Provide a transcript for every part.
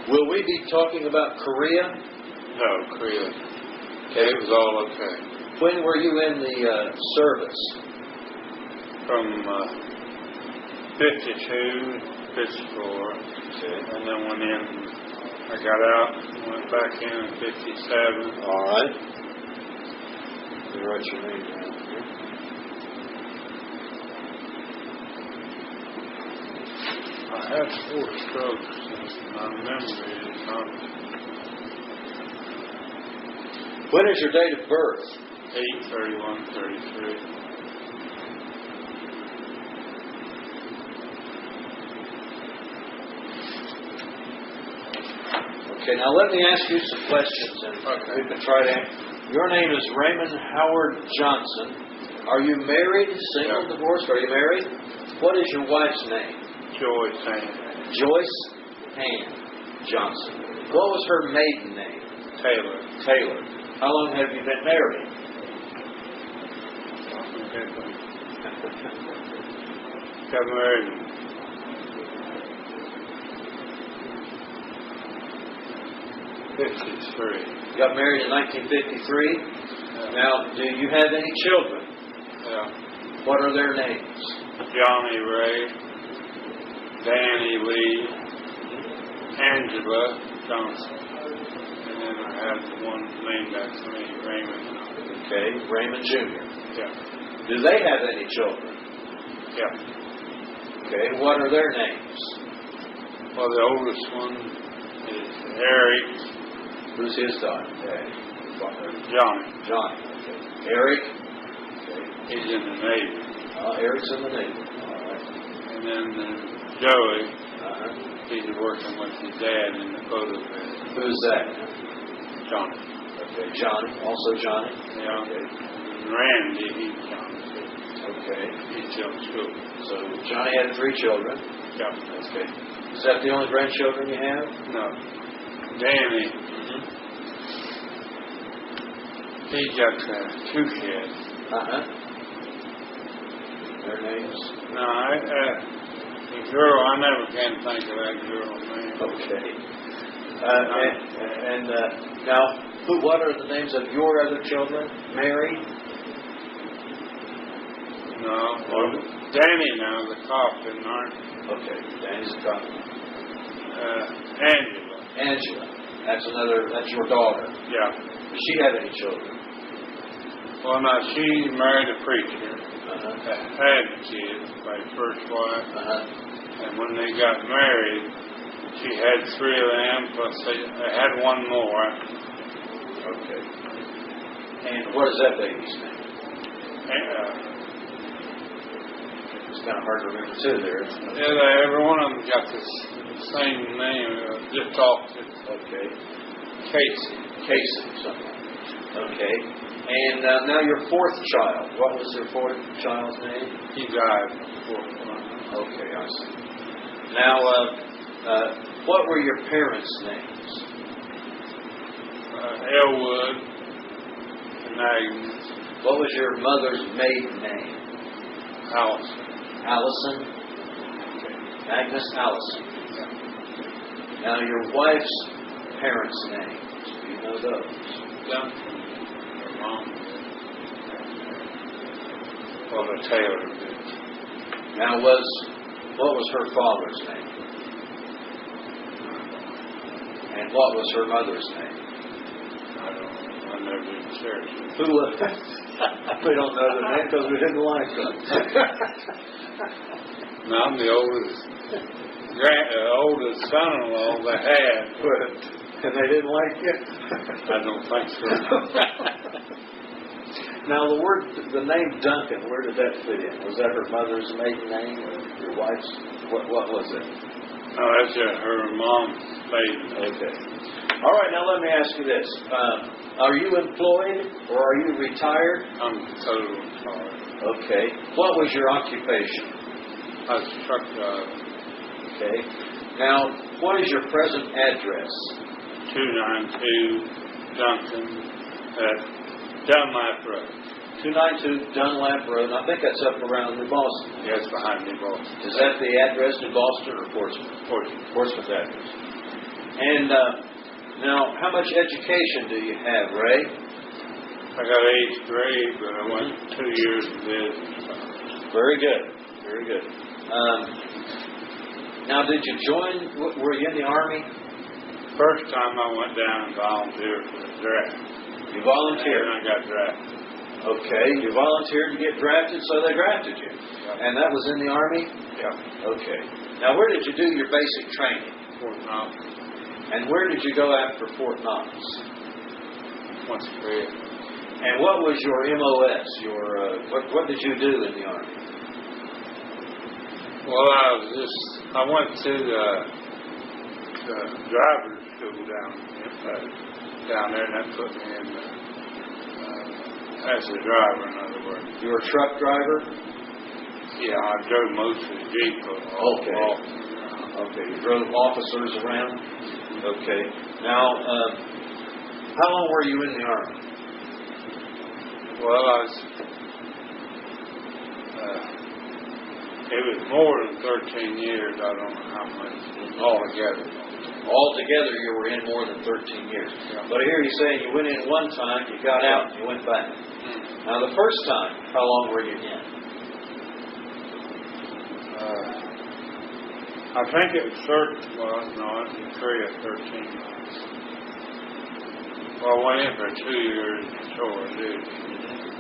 Will we be talking about Korea? No, Korea. Okay. It was all okay. When were you in the service? From 52, 54. Okay. And then went in. I got out, went back in 57. All right. Let me write your name down here. I had 4 strokes, and my memory is not. When is your date of birth? 8/31/33. Okay, now let me ask you some questions, and we can try to answer. Your name is Raymond Howard Johnson. Are you married, single, Yeah. divorced? Are you married? What is your wife's name? Joy saying Joyce Ann Johnson. What was her maiden name? Taylor. Taylor. How long have you been married? Got married in 53. Got married in 1953. Yeah. Now, do you have any children? Yeah. What are their names? Johnny Ray, Danny Lee, Angela Johnson. And then I have one named after me, Raymond. Okay, Raymond Jr. Yeah. Do they have any children? Yeah. Okay, what are their names? Well, the oldest one is Eric. Who's his daughter? Johnny. Johnny. Okay. Eric. Okay. He's in the Navy. Eric's in the Navy. All right. And then Joey. Uh-huh. He's working with his dad in the photo bed. Who's that? Johnny. Okay, Johnny. Also Johnny. Yeah. Okay. And Randy, he's Johnny. Okay. He's still in school. So Johnny had 3 children. Yeah. Okay. Is that the only grandchildren you have? No. Danny. He got 2 kids. Uh-huh. Their names? No, the girl, I never can think of that girl's name. Okay. Now, what are the names of your other children? Mary? No. Well, Danny now, the cop in Army. Okay, Danny's a cop. Angela. Angela. That's your daughter. Yeah. Does she have any children? Well, now, she married a preacher. Uh-huh. Had kids by his first wife. Uh-huh. And when they got married, she had 3 of them, plus they had 1 more. Okay. And what is that baby's name? It's kind of hard to remember too there. Yeah, every one of them got this same name, just off it. Okay. Casey. Casey, something. Okay. And now your 4th child. What was your 4th child's name? He died before. Okay, I see. Now, what were your parents' names? Elwood and Agnes. What was your mother's maiden name? Allison. Allison? Okay. Agnes Allison. Yeah. Now, your wife's parents' names. Do you know those? Duncan. Her mom. Well, the Taylor did. Now, what was her father's name? And what was her mother's name? I don't know. I never did church. Who was that? We don't know the name because we didn't like them. No, I'm the oldest son-in-law they had. And they didn't like you? I don't think so. Now, the name Duncan, where did that fit in? Was that her mother's maiden name or your wife's? What was it? No, that's her mom's maiden. Okay. All right, now let me ask you this. Are you employed or are you retired? I'm totally retired. Okay. What was your occupation? I was a truck driver. Okay. Now, what is your present address? 292 Duncan at Dunlap Road. 292 Dunlap Road. I think that's up around New Boston. Yes, behind New Boston. Is that the address, New Boston or Portsmouth? Portsmouth. Portsmouth address. And now, how much education do you have, Ray? I got 8th grade, but I went 2 years of business. Very good. Very good. Now, did you join? Were you in the Army? First time I went down and volunteered for the draft. You volunteered. And I got drafted. Okay, you volunteered to get drafted, so they drafted you. Yep. And that was in the Army? Yeah. Okay. Now, where did you do your basic training? Fort Knox. And where did you go after Fort Knox? Went to Korea. And what was your MOS? What did you do in the Army? Well, I went to the driver's school down there, and that put me in as a driver, in other words. You were a truck driver? Yeah, I drove mostly Jeep. Okay, you drove officers around? Okay. Now, how long were you in the Army? Well, it was more than 13 years. I don't know how much altogether. Altogether, you were in more than 13 years. Yeah. But I hear you saying you went in one time, you got out, and you went back. Now, the first time, how long were you in? I think it was 13. Well, no, I was in Korea 13 months. Well, I went in for 2 years before I did.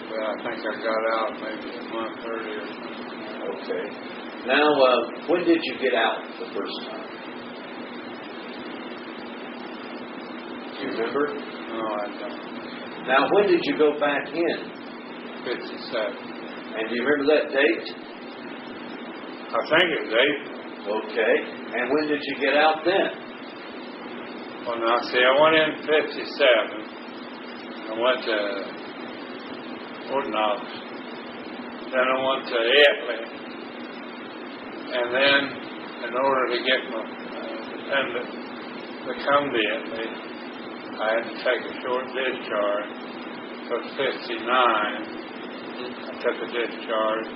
But I think I got out maybe a month earlier. Okay. Now, when did you get out the first time? Do you remember? No, I don't. Now, when did you go back in? 57. And do you remember that date? I think it was April. Okay. And when did you get out then? Well, now, see, I went in 57. I went to Fort Knox. Then I went to Italy. And then, in order to get my dependent to come to Italy, I had to take a short discharge. So 59, I took a discharge.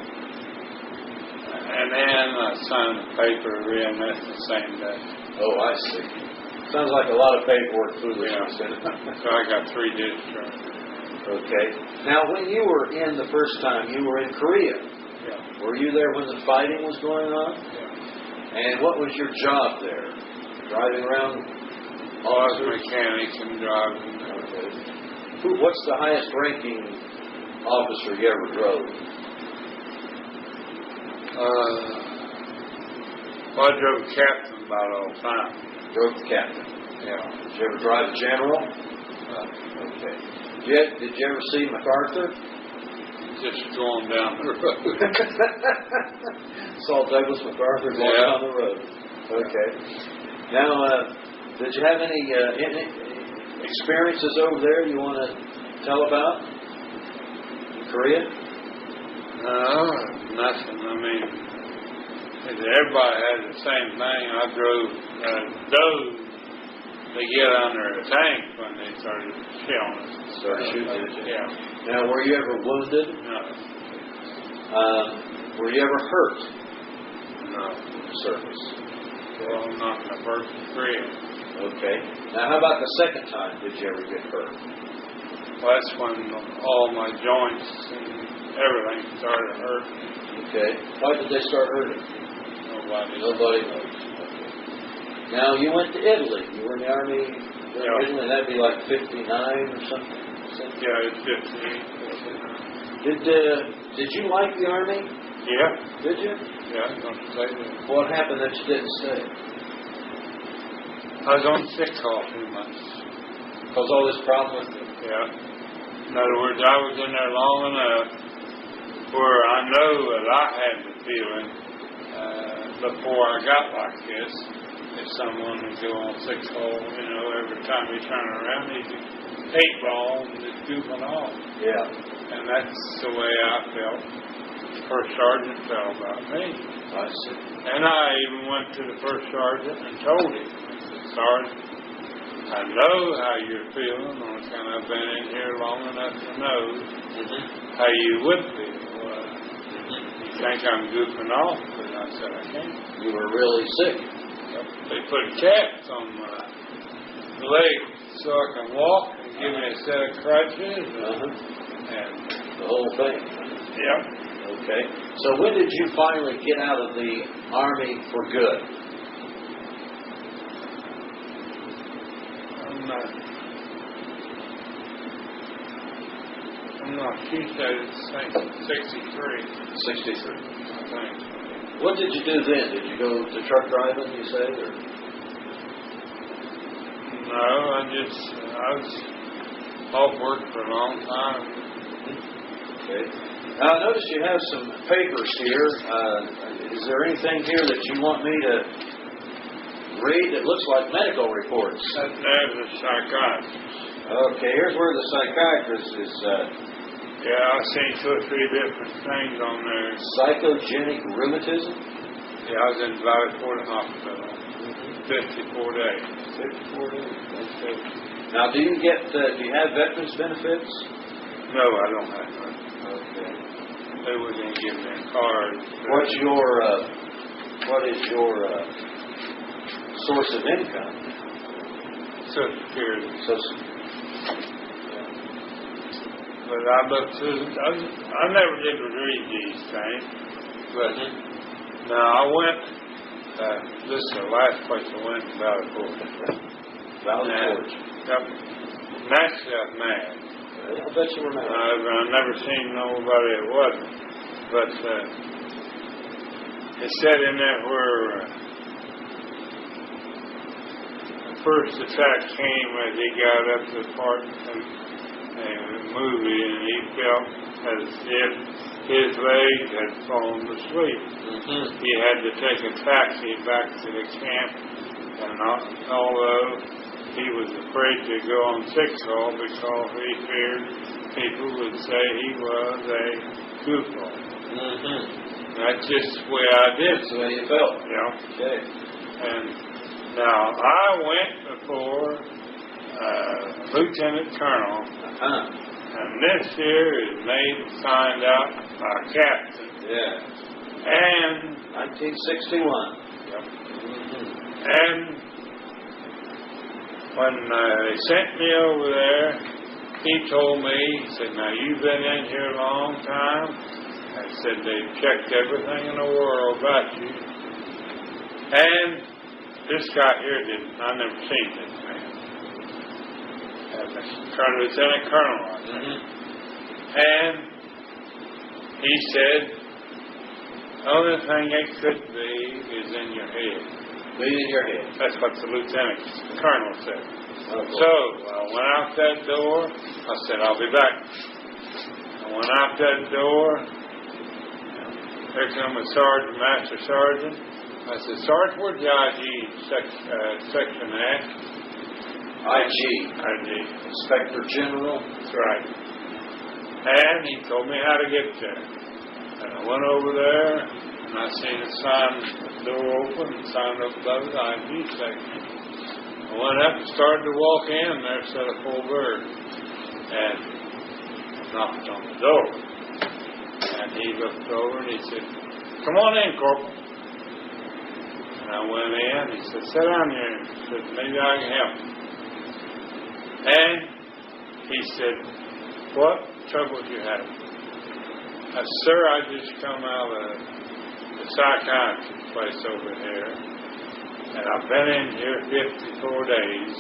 And then I signed the paper to re-enlist the same day. Oh, I see. Sounds like a lot of paperwork foolishness. Yeah. So I got 3 discharges. Okay. Now, when you were in the first time, you were in Korea. Yeah. Were you there when the fighting was going on? Yeah. And what was your job there? Driving around? I was mechanic and driving. Okay. What's the highest ranking officer you ever drove? Well, I drove captain about all the time. Drove the captain. Yeah. Did you ever drive a general? Okay. Did you ever see MacArthur? Just going down the road. Saw Douglas MacArthur going down the road. Okay. Now, did you have any experiences over there you want to tell about in Korea? No, nothing. I mean, everybody had the same thing. I drove those to get under a tank when they started shelling us. Started shooting. Yeah. Now, were you ever wounded? No. Were you ever hurt? No. In the service. Well, not in the first 3. Okay. Now, how about the second time? Did you ever get hurt? Well, that's when all my joints and everything started hurting. Okay. Why did they start hurting? Nobody knows. Okay. Now, you went to Italy. You were in the Army in Italy. That'd be like 59 or something? Yeah, it's 15. Did you like the Army? Yeah. Did you? Yeah, don't say that. What happened that you didn't stay? I was on sick call 2 months. Because all this problem with it? Yeah. In other words, I was in there long enough where I know that I had the feeling before I got like this, if someone would go on sick call, every time he turned around, he'd be 8-ball and just goofing off. Yeah. And that's the way I felt. First sergeant felt about me. I see. And I even went to the first sergeant and told him, I said, Sergeant, I know how you're feeling, on account I've been in here long enough to know how you would feel. You think I'm goofing off? But I said, I can't. You were really sick. They put caps on my legs so I can walk and give me a set of crutches. And The whole thing. yep. Okay. So when did you finally get out of the Army for good? I'm not. She said it's 63. 63. I think. What did you do then? Did you go to truck driving, you said? Or? No, I was off work for a long time. Okay. Now, I notice you have some papers here. Is there anything here that you want me to read that looks like medical reports? There's a psychiatrist. Okay, here's where the psychiatrist is. Yeah, I've seen 2 or 3 different things on there. Psychogenic rheumatism? Yeah, I was in Valley Fort Hospital. 54 days. 54 days. Okay. Now, do you have veterans benefits? No, I don't have one. Okay. They wouldn't give me a card. What is your source of income? Social Security. But I looked through, I never did read these things, but now I went, this is the last place I went in Valley Forge. Valley Forge. Yep. Naturally, I was mad. I bet you were mad. I've never seen nobody that wasn't. But it said in there where the first attack came as he got up to the part in the movie, and he felt as if his legs had fallen to sleep. He had to take a taxi back to the camp, and although he was afraid to go on sick call because he feared people would say he was a goofball. That's just the way I did. That's the way you felt. Yeah. Okay. And now I went before Lieutenant Colonel, and this here is signed out by Captain. Yeah. And 1961. Yep. And when they sent me over there, he told me, he said, now you've been in here a long time. I said, they've checked everything in the world about you. And this guy here I never seen this man. Lieutenant Colonel, I think. And he said, the only thing it could be is in your head. Be in your head. That's what the Lieutenant Colonel said. Okay. So I went out that door. I said, I'll be back. I went out that door. There come a sergeant, master sergeant. I said, Sergeant, where's the IG section at? IG. Inspector General. That's right. And he told me how to get there. And I went over there, and I seen a sign, the door open, and signed up above the IG section. I went up and started to walk in, and there sat a full bird. And knocked on the door. And he looked over, and he said, come on in, Corporal. And I went in, he said, sit down here. He said, maybe I can help you. And he said, what trouble do you have? I said, sir, I just come out of the psychiatry place over here, and I've been in here 54 days,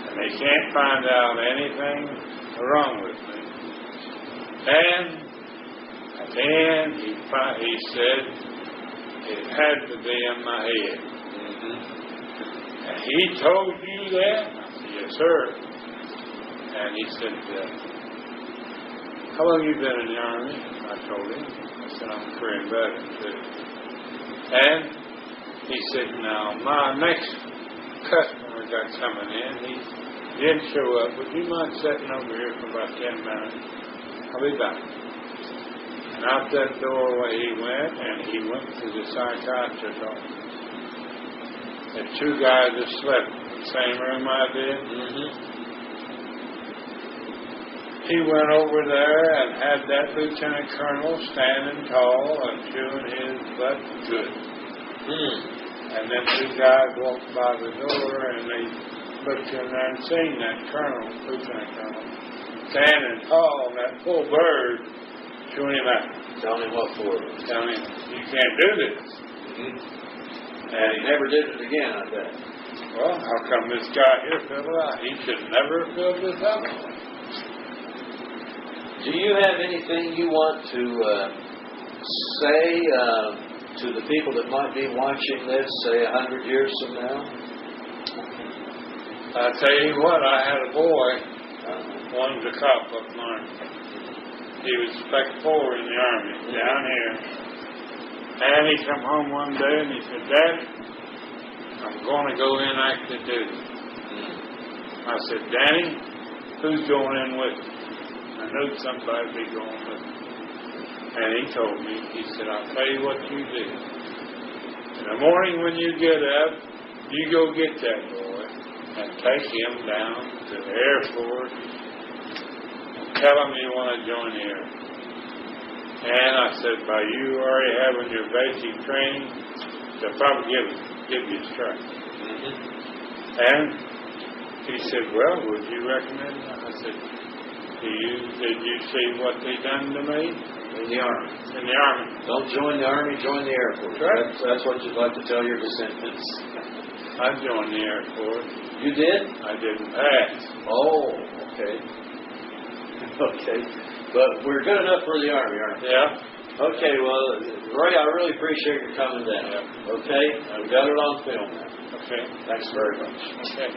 and they can't find out anything wrong with me. And then he said, it had to be in my head. And he told you that? I said, yes, sir. And he said, how long have you been in the Army? I told him. I said, I'm a Korean veteran, too. And he said, now, my next customer got coming in. He didn't show up. Would you mind sitting over here for about 10 minutes? I'll be back. And out that doorway he went, and he went to the psychiatrist's office. And 2 guys that slept in the same room I did. He went over there and had that Lieutenant Colonel standing tall and chewing his butt good. And then two guys walked by the door and they looked in there and seen that colonel, lieutenant colonel, standing tall, that full bird, chewing him out. Telling him what for. Telling him, you can't do this. And he never did it again, I bet. Well, how come this guy here filled it out? He should never have filled this out. Do you have anything you want to say to the people that might be watching this, say 100 years from now? I tell you what, I had a boy, one was a cop up in the Army. He was Spec 4 in the Army, down here. And he come home one day and he said, Dad, I'm going to go in active duty. I said, Danny, who's going in with you? I knew somebody'd be going with me. And he told me, he said, I'll tell you what you do. In the morning when you get up, you go get that boy and take him down to the Air Force and tell him you want to join the Air Force. And I said, by you already having your basic training, they'll probably give you strength. And he said, well, would you recommend that? I said, did you see what they done to me? In the Army. In the Army. Don't join the Army, join the Air Force. Right. That's what you'd like to tell your descendants. I joined the Air Force. You did? I didn't pass. Oh, okay. Okay. But we're good enough for the Army, aren't we? Yeah. Okay, well, Ray, I really appreciate your coming down. Yeah. Okay? I've got it on film now. Okay. Thanks very much. Okay.